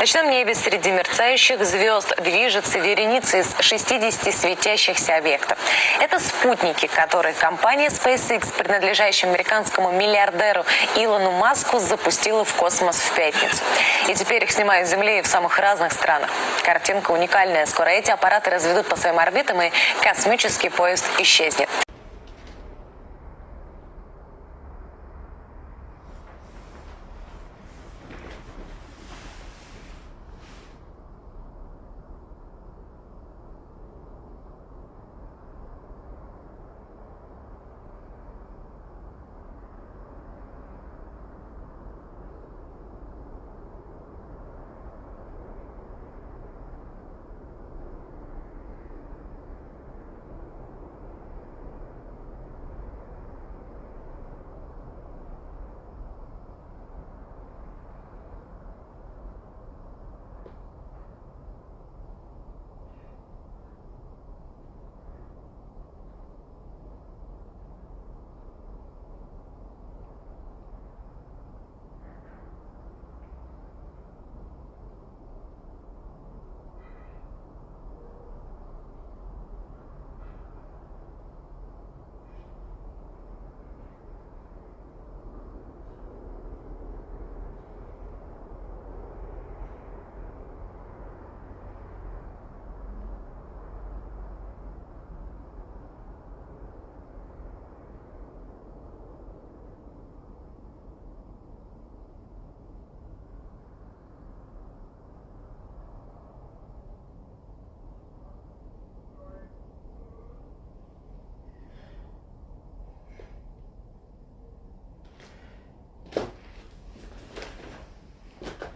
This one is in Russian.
В ночном небе среди мерцающих звезд движется вереница из 60 светящихся объектов. Это спутники, которые компания SpaceX, принадлежащая американскому миллиардеру Илону Маску, запустила в космос в пятницу. И теперь их снимают с Земли в самых разных странах. Картинка уникальная. Скоро эти аппараты разведут по своим орбитам, и космический поезд исчезнет.